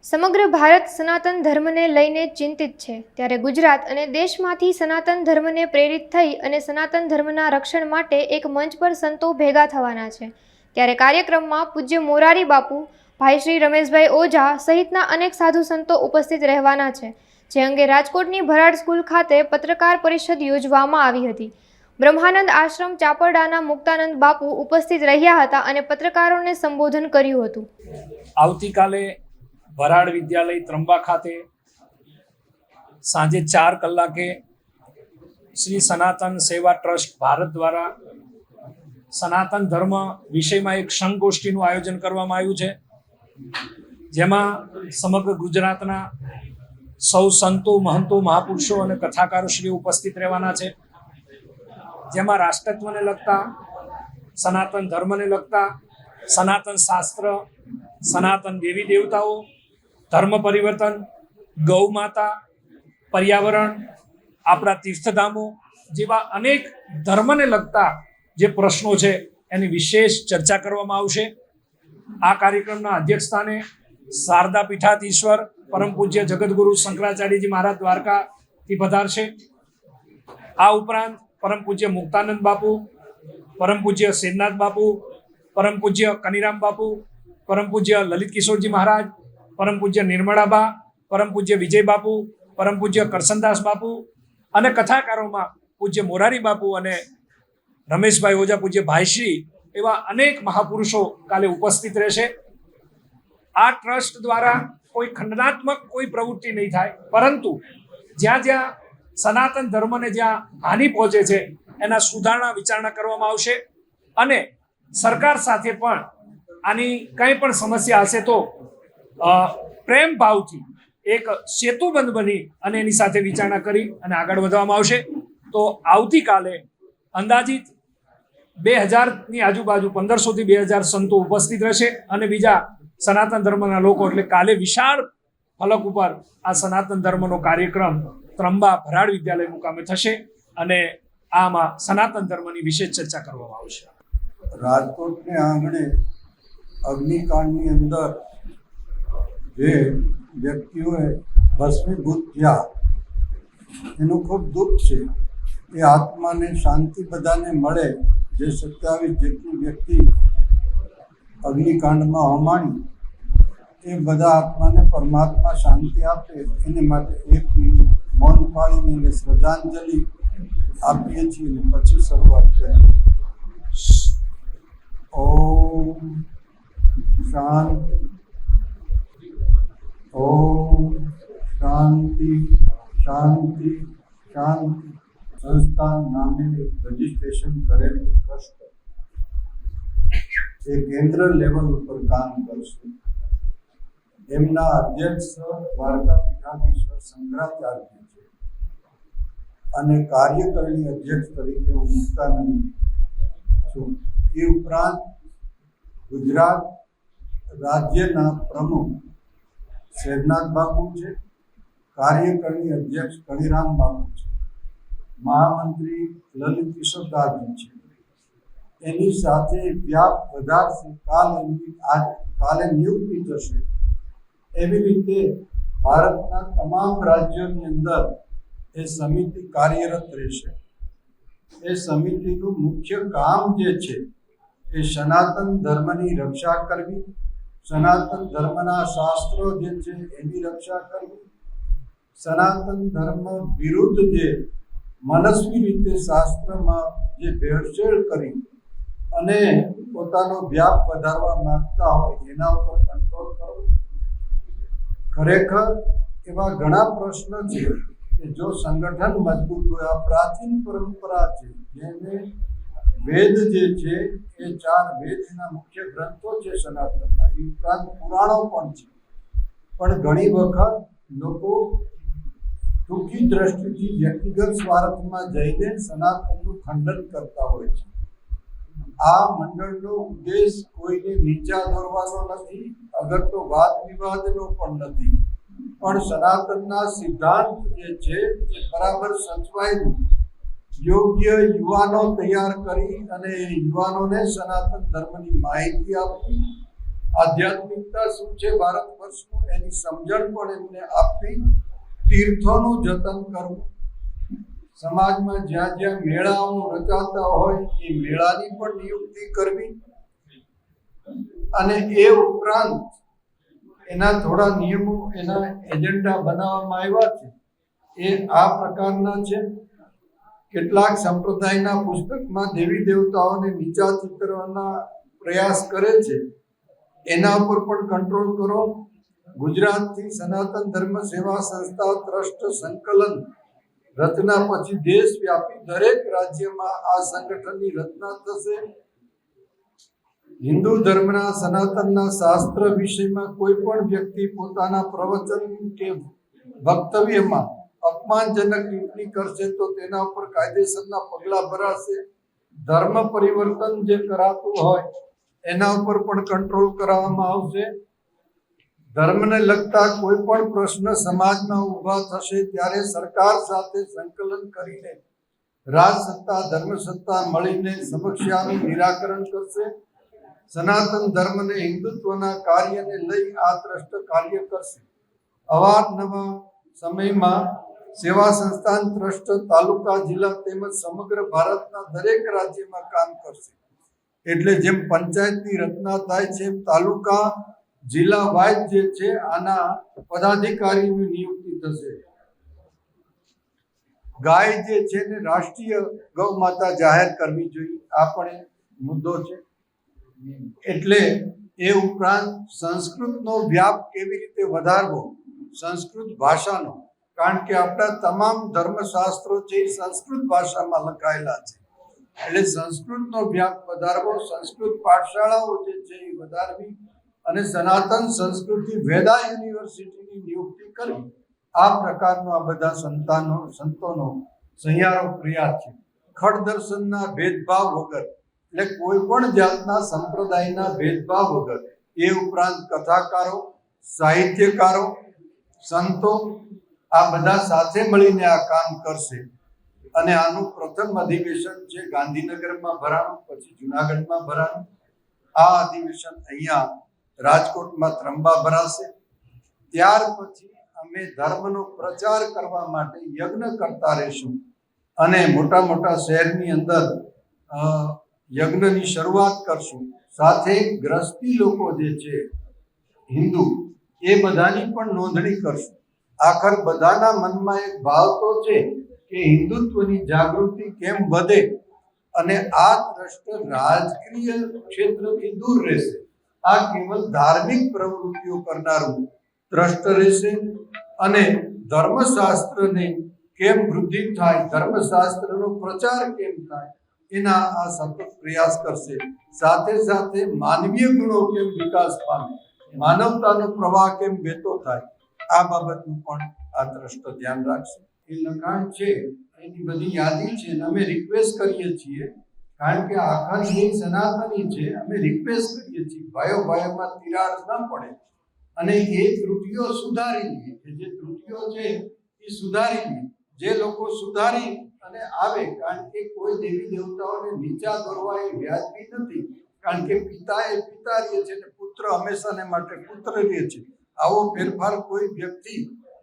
સમગ્ર ભારત સનાતન ધર્મને લઈને ચિંતિત છે, ત્યારે ગુજરાત અને દેશમાંથી સનાતન ધર્મને પ્રેરિત થઈ અને સનાતન ધર્મના રક્ષણ માટે એક મંચ પર સંતો ભેગા થવાના છે. ત્યારે કાર્યક્રમમાં પૂજ્ય મોરારી બાપુ, ભાઈ શ્રી રમેશભાઈ ઓઝા સહિતના અનેક સાધુ સંતો ઉપસ્થિત રહેવાના છે, જે અંગે રાજકોટની ભરાડ સ્કૂલ ખાતે પત્રકાર પરિષદ યોજવામાં આવી હતી. બ્રહ્માનંદ આશ્રમ ચાપરડાના મુક્તાનંદ બાપુ ઉપસ્થિત રહ્યા હતા અને પત્રકારોને સંબોધન કર્યું હતું. આવતીકાલે ભરાડ વિદ્યાલય ત્રંબા ખાતે સાંજે 4 કલાકે શ્રી સનાતન સેવા ટ્રસ્ટ ભારત દ્વારા સનાતન ધર્મ વિષયમાં એક સંગોષ્ઠીનું આયોજન કરવામાં આવ્યું છે, જેમાં સમગ્ર ગુજરાતના સૌ સંતો, મહંતો, મહાપુરુષો અને કથાકારો શ્રી ઉપસ્થિત રહેવાના છે. જેમાં રાષ્ટ્રત્વને લગતા, સનાતન ધર્મને લગતા, સનાતન શાસ્ત્ર, સનાતન દેવી દેવતાઓ, ધર્મ પરિવર્તન, ગૌ માતા, પર્યાવરણ, આપણા તીર્થધામો જેવા અનેક ધર્મને લગતા જે પ્રશ્નો છે એની વિશેષ ચર્ચા કરવામાં આવશે. આ કાર્યક્રમના અધ્યક્ષસ્થાને શારદા પીઠાધીશ્વર પરમ પૂજ્ય જગતગુરુ શંકરાચાર્યજી મહારાજ દ્વારકાથી પધારશે. આ ઉપરાંત પરમ પૂજ્ય મુક્તાનંદ બાપુ, પરમ પૂજ્ય સેનનાથ બાપુ, પરમ પૂજ્ય કનીરામ બાપુ, પરમ પૂજ્ય લલિત કિશોરજી મહારાજ, પરમ પૂજ્ય નિર્મળાબા, પરમ પૂજ્ય વિજય બાપુ, પરમ પૂજ્ય કરસનદાસ બાપુ અને કથાકારોમાં પૂજ્ય મોરારી બાપુ અને રમેશભાઈ ઓઝા, પૂજ્ય ભાઈશ્રી એવા અનેક મહાપુરુષો કાલે ઉપસ્થિત રહેશે. આ ટ્રસ્ટ દ્વારા કોઈ ખંડનાત્મક કોઈ પ્રવૃત્તિ નહીં થાય, પરંતુ જ્યાં જ્યાં સનાતન ધર્મને જ્યાં હાનિ પહોંચે છે એના સુધારણા વિચારણા કરવામાં આવશે અને સરકાર સાથે પણ આની કંઈ પણ સમસ્યા હશે તો પ્રેમ ભાવથી એક સેતુબંધ બની અને એની સાથે વિચારણા કરી અને આગળ વધવામાં આવશે. તો આવતીકાલે અંદાજિત 2000ની આજુબાજુ 1500 થી 2000 સંતો ઉપસ્થિત રહેશે અને બીજા સનાતન ધર્મના લોકો. એટલે કાલે વિશાળ ફલક ઉપર આ સનાતન ધર્મનો કાર્યક્રમ ત્રંબા ભરાડ વિદ્યાલય મુકામે થશે અને આમાં સનાતન ધર્મની વિશેષ ચર્ચા કરવામાં આવશે. રાજકોટને આંગણે અગ્નિકાંડની અંદર જે વ્યક્તિઓએ ભસ્મીભૂત થયા એનું ખૂબ દુઃખ છે. એ આત્માને શાંતિ બધાને મળે. જે 27 જેટલી વ્યક્તિ અગ્નિકાંડમાં હોમાણી, એ બધા આત્માને પરમાત્મા શાંતિ આપે એને માટે 1 મિનિટ મૌન પાળીને એને શ્રદ્ધાંજલિ આપીએ છીએ અને પછી શરૂઆત કરીએ. ઓમ શાંતિ, ઓમ શાંતિ, શાંતિ, શાંતિ. સંસ્થાન નામે રજીસ્ટ્રેશન કરેલું ટ્રસ્ટ એ કેન્દ્ર લેવલ ઉપર કામ કરશે. એમના અધ્યક્ષ દ્વારકા પીઠાધીશ્વર શંકરાચાર્ય છે અને કાર્યકારી અધ્યક્ષ તરીકે હું મુક્તાનંદ છું. એ ઉપરાંત ગુજરાત રાજ્યના પ્રમુખ શેરનાથ બાપુ છે, કાર્યકારી અધ્યક્ષ કનીરામ બાપુ છે, મહામંત્રી લલિત કિશોરદાસજી છે. એની સાથે વ્યાપ વધારશે. કાલે નિયુક્તિ થશે. એવી રીતે ભારતના તમામ રાજ્યોની અંદર એ સમિતિ કાર્યરત રહેશે. એ સમિતિનું મુખ્ય કામ જે છે એ સનાતન ધર્મની રક્ષા કરવી, સનાતન ધર્મના શાસ્ત્રો જે છે એની રક્ષા કરવી, સનાતન ધર્મ વિરુદ્ધ જે મનસ્વી રીતે શાસ્ત્રમાં જે ભેળસેળ કરી અને પોતાનો વ્યાપ વધારવા માંગતા હોય એના ઉપર કંટ્રોલ કરવો. ખરેખર એવા ઘણા પ્રશ્નો છે કે જો સંગઠન મજબૂત હોય, આ પ્રાચીન પરંપરા છે જેને વેદ જે છે એ 4 વેદ એના મુખ્ય ગ્રંથો છે સનાતનના, એ ઉપરાંત પુરાણો પણ છે. પણ ઘણી વખત લોકો ટૂંકી દ્રષ્ટિથી વ્યક્તિગત સ્વાર્થમાં જઈને સનાતનનું ખંડન કરતા હોય છે. આ મંડળનો ઉદ્દેશ કોઈને નીચા દોરવાનો નથી, અગર તો વાદ વિવાદનો પણ નથી, પણ સનાતનના સિદ્ધાંત જે છે એ બરાબર સચવાયેલું યોગ્ય યુવાનો તૈયાર કરી અને યુવાનોને સનાતન ધર્મની માહિતી આપવી આધ્યાત્મિકતા શું છે ભારત વર્ષનું એની સમજણ પણ એમને આપવી, તીર્થોનું જતન કરવું, સમાજમાં જ્યાં જ્યાં મેળાઓ રચાતા હોય એ મેળાની પણ નિયુક્તિ કરવી, અને એ ઉપરાંત એના થોડા નિયમો, એના એજન્ડા બનાવવામાં આવ્યા છે એ આ પ્રકારના છે. કેટલાક સંપ્રદાયના પુસ્તકમાં દેવી દેવતાઓને નીચા ચિત્રવાના પ્રયાસ કરે છે, એના ઉપર પણ કંટ્રોલ કરો. ગુજરાતથી સનાતન ધર્મ સેવા સંસ્થા ટ્રસ્ટ સંકલન રચના પછી દેશવ્યાપી દરેક રાજ્યમાં આ સંગઠનની રચના થશે. હિન્દુ ધર્મના સનાતનના શાસ્ત્ર વિષયમાં કોઈ પણ વ્યક્તિ પોતાના પ્રવચન કે વક્તવ્યમાં અપમાનજનક ટિપ્પણી કરશે તો તેના ઉપર કાયદેસરના પગલાં ભરાશે. ધર્મ પરિવર્તન જે કરાતું હોય એના ઉપર પણ કંટ્રોલ કરાવવામાં આવશે. ધર્મને લગતા કોઈ પણ પ્રશ્ન સમાજમાં ઊભા થશે ત્યારે સરકાર સાથે સંકલન કરીને રાજસત્તા ધર્મસત્તા મળીને સમસ્યાનું નિરાકરણ કરશે. સનાતન ધર્મને હિન્દુત્વના કાર્યને લઈ આ ટ્રસ્ટ કાર્ય કરશે. અવારનવાર સમયમાં સેવા સંસ્થાન ટ્રસ્ટ તાલુકા જિલ્લા તેમજ સમગ્ર ભારતના દરેક રાજ્યમાં કામ કરશે. એટલે જેમ પંચાયતની રચના થાય છે એમ તાલુકા જિલ્લા વાઇઝ જે છે આના પદાધિકારીની નિયુક્તિ થશે. ગાય જે છે ને રાષ્ટ્રીય ગૌ માતા જાહેર કરવી જોઈએ, આ પણ મુદ્દો છે. એટલે એ ઉપરાંત સંસ્કૃતનો વ્યાપ કેવી રીતે વધારવો, સંસ્કૃત ભાષાનો, કારણ કે આપણા તમામ ધર્મશાસ્ત્રો છે એ સંસ્કૃત ભાષામાં લખાયેલા છે. એટલે સંસ્કૃતનો વ્યાપ વધારવો, સંસ્કૃત પાઠશાળાઓ જે છે એ વધારવી અને સનાતન સંસ્કૃતિ વેદા યુનિવર્સિટીની નિયુક્તિ કરવી. આ પ્રકારનો આ બધા સંતોનો સહિયારો પ્રયાસ છે. ખડ દર્શનના ભેદભાવ વગર, એટલે કોઈ પણ જાતના સંપ્રદાયના ભેદભાવ વગર, એ ઉપરાંત કથાકારો, સાહિત્યકારો, સંતો આ બધા સાથે મળીને આ કામ કરશે. અને આનું પ્રથમ અધિવેશન છે ગાંધીનગરમાં ભરાણું, પછી જુનાગઢમાં ભરાણું. આ અધિવેશન અહીંયા રાજકોટમાં ત્રંબા ભરાશે. ત્યાર પછી અમે ધર્મનો પ્રચાર કરવા માટે યજ્ઞ કરતા રહીશું અને મોટા મોટા શહેરની અંદર યજ્ઞની શરૂઆત કરશું. સાથે ગ્રસ્તી લોકો જે છે હિન્દુ, એ બધાની પણ નોંધણી કરશું. આખર બધાના મનમાં એક ભાવ તો છે કે હિન્દુત્વની જાગૃતિ કેમ વધે અને આ ટ્રસ્ટ રાજકીય ક્ષેત્રથી દૂર રહેશે. આ કેવલ ધાર્મિક પ્રવૃત્તિઓ કરનારું ટ્રસ્ટ રહેશે અને ધર્મશાસ્ત્રને કેમ વૃદ્ધિ થાય, ધર્મશાસ્ત્રનો પ્રચાર કેમ થાય એના આ સતત પ્રયાસ કરશે. સાથે સાથે માનવીય ગુણો કેમ વિકાસ પામે, માનવતાનો પ્રવાહ કેમ વહેતો થાય, આ બાબતનું પણ આ ટ્રસ્ટ ધ્યાન રાખશે. એ લખાણ છે એની બધી યાદી છે અને અમે રિક્વેસ્ટ કરીએ છીએ, કારણ કે આખા જે સનાતની છે, અમે રિક્વેસ્ટ કરીએ છીએ ભાઈઓમાં તિરાડ ન પડે અને એ ત્રુટિઓ સુધારી લે. કે જે ત્રુટિઓ છે એ સુધારી લે. જે લોકો સુધારી અને આવે, કારણ કે કોઈ દેવી દેવતાઓને નીચા દોરવા એ વ્યાજબી નથી, કારણ કે પિતા એ પિતા રહે છે અને પુત્ર હંમેશાને માટે પુત્ર રહે છે. આવો ફેરફાર કોઈ વ્યક્તિ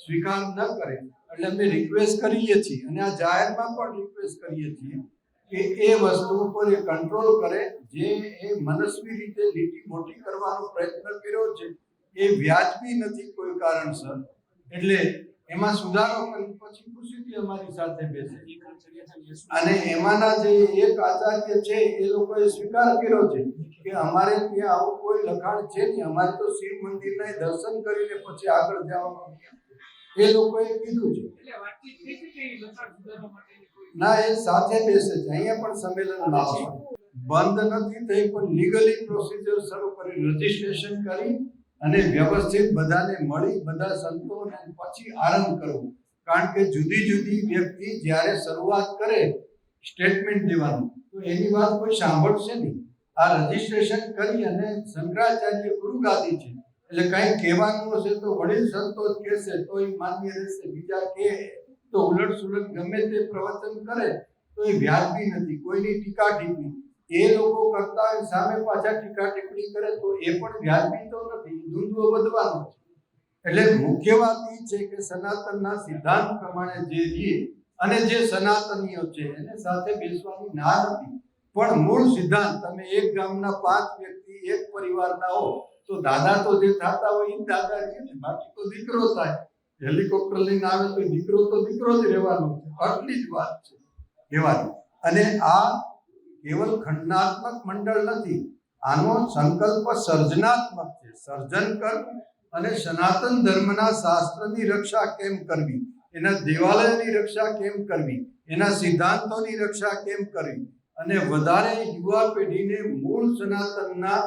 સ્વીકાર ન કરે. એટલે અમે રિક્વેસ્ટ કરીએ છીએ અને આ જાહેરમાં પણ રિક્વેસ્ટ કરીએ છીએ કે એ વસ્તુ ઉપર એ કંટ્રોલ કરે. જે એ મનસ્વી રીતે લીટી મોટી કરવાનો પ્રયત્ન કર્યો છે એ વ્યાજબી નથી કોઈ કારણસર. એટલે એમાં સુધારો કરી પછી ખુશીથી અમારી સાથે બેસે. અને એમાંના જે એક આચાર્ય છે એ લોકોએ સ્વીકાર કર્યો છે કે અમારે ત્યાં આવું કોઈ લખાણ છે નહીં, અમારે તો શિવ મંદિરના દર્શન કરીને પછી આગળ જવાનું એ લોકોએ કીધું છે. ના, એ સાથે બેસે છે, અહીંયા પણ સંમેલનમાં આવશે. બંધ નથી થઈ પણ લીગલી પ્રોસિજર શરૂ કરી, રજીસ્ટ્રેશન કરી અને વ્યવસ્થિત બધાને મળી, બધા સંતોને પછી આરંભ કરવું. કારણ કે જુદી જુદી વ્યક્તિ જ્યારે શરૂઆત કરે સ્ટેટમેન્ટ દેવાનું તો એની વાત કોઈ સાંભળશે નહીં. આ રજીસ્ટ્રેશન કરી અને શંકરાચાર્ય ગુરુગાદી છે, એટલે કંઈ કહેવાનું હશે તો વડીલ સંતો જ કહેશે તો એ માન્ય રહેશે. બીજા કહે તો ઉલટ સુલટ ગમે તે પ્રવચન કરે તો એ વ્યાજબી નથી. કોઈની ટીકા ટીપ્પણી એ લોકો કરતા હોય સામે પાછા ટીકા ટિપ્પણી કરે તો એ પણ વ્યાજબી તો નથી, ધૂંધળો વધવાનો છે. એટલે મુખ્ય વાત એ છે કે સનાતનના સિદ્ધાંત પ્રમાણે જે રીએ અને જે સનાતનીઓ છે એને સાથે બેસવાની ના નથી, પણ મૂળ સિદ્ધાંત તમે એક ગામના 5 વ્યક્તિ એક પરિવારના હો તો દાદા તો જે થતા હોય એ દાદા છે ને, બાકી તો દીકરો થાય. હેલિકોપ્ટર લઈને આવે તો દીકરો જ રહેવાનો છે. આટલી જ વાત છે કહેવાની. અને આ કેવલ ખંડનાત્મક મંડળ નથી, આનો સંકલ્પ સર્જનાત્મક છે. સર્જન કરવું અને સનાતન ધર્મના શાસ્ત્રની રક્ષા કેમ કરવી, એના દેવાલયની રક્ષા કેમ કરવી, એના સિદ્ધાંતોની રક્ષા કેમ કરવી અને વધારે યુવા પેઢીને મૂળ સનાતનના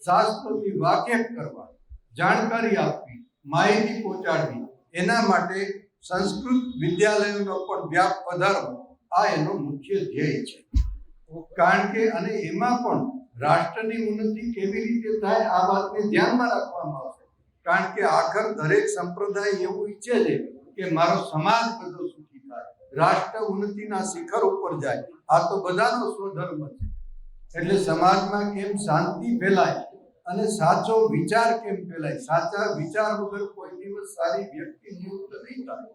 શાસ્ત્રોથી વાકેફ કરવા, જાણકારી આપવી, માહિતી પહોંચાડવી, એના માટે સંસ્કૃત વિદ્યાલયોનો પણ વ્યાપ વધારવો, આ એનો મુખ્ય ધ્યેય છે. કારણ કે અને એમાં પણ રાષ્ટ્રની ઉન્નતિ કેવી રીતે થાય આ વાતને ધ્યાનમાં રાખવામાં આવશે. કારણ કે આખર દરેક સંપ્રદાય એવું ઈચ્છે છે કે મારો સમાજ બધો સુખી થાય, રાષ્ટ્ર ઉન્નતિના શિખર ઉપર જાય. આ તો બધાનો સ્વધર્મ છે. એટલે સમાજમાં કેમ શાંતિ ફેલાય અને સાચો વિચાર કેમ ફેલાય. સાચા વિચાર વગર કોઈ દિવસ સારી વ્યક્તિ નિયુક્ત નહીં થાય,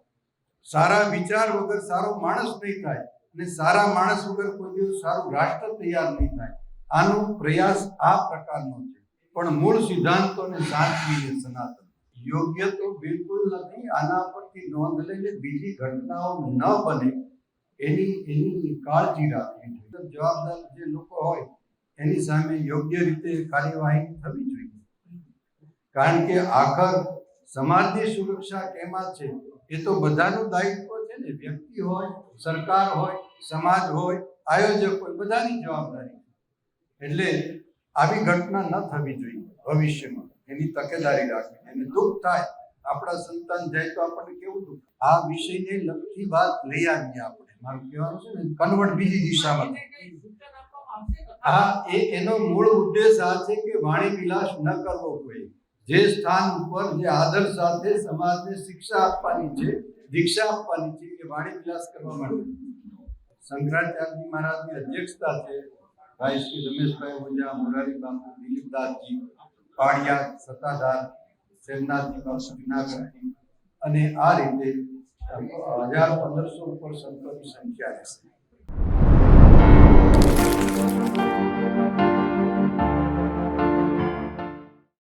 સારા વિચાર વગર સારો માણસ નહીં થાય અને સારા માણસ વગર કોઈ દિવસ સારું રાષ્ટ્ર તૈયાર નહીં થાય. આનો પ્રયાસ આ પ્રકારનો છે. પણ મૂળ સિદ્ધાંતોને સાચવીને સનાતન યોગ્ય તો બિલકુલ નથી. આના પરથી નોંધ લઈને બીજી ઘટનાઓ ન બને એની કાળજી રાખવી જોઈએ. જવાબદાર જે લોકો હોય એની સામે યોગ્ય રીતે કાર્યવાહી થવી જોઈએ. કારણ કે આખર સમાજની સુરક્ષા કેમાં છે એ તો બધાનું દાયિત્વ છે ને. વ્યક્તિ હોય, સરકાર હોય, સમાજ હોય, આયોજક હોય, બધાની જવાબદારી. એટલે આવી ઘટના ન થવી જોઈએ ભવિષ્યમાં. એની તકેદારી રાખવી. એને દુઃખ થાય, આપણા સંતાન જાય તો આપણને કેવું દુઃખ. આ વિષયને લગતી વાત લઈ આવીએ આપણે. મારું કહેવાનું છે ને કન્વર્ટ બીજી દિશામાં. એનો મૂળ ઉદ્દેશ આ છે કે વાણી વિલાસ ન કરવો જોઈએ. જે સ્થાન ઉપર જે આદર સાથે સમાજને શિક્ષા આપવાની છે, દીક્ષા આપવાની છે, એ વાણી વિલાસ કરવા માટે શંકરાચાર્યજી મહારાજની અધ્યક્ષતા છે. ભાઈ શ્રી રમેશભાઈ ઓઝા, મોરારી બાપુ, દિલીપદાસજી પાડિયા, સત્તાધાર, સેમનાથજી બાપુ જુનાગઢથી, અને આ રીતે 1000-1500 ઉપર સંતોની સંખ્યા રહેશે.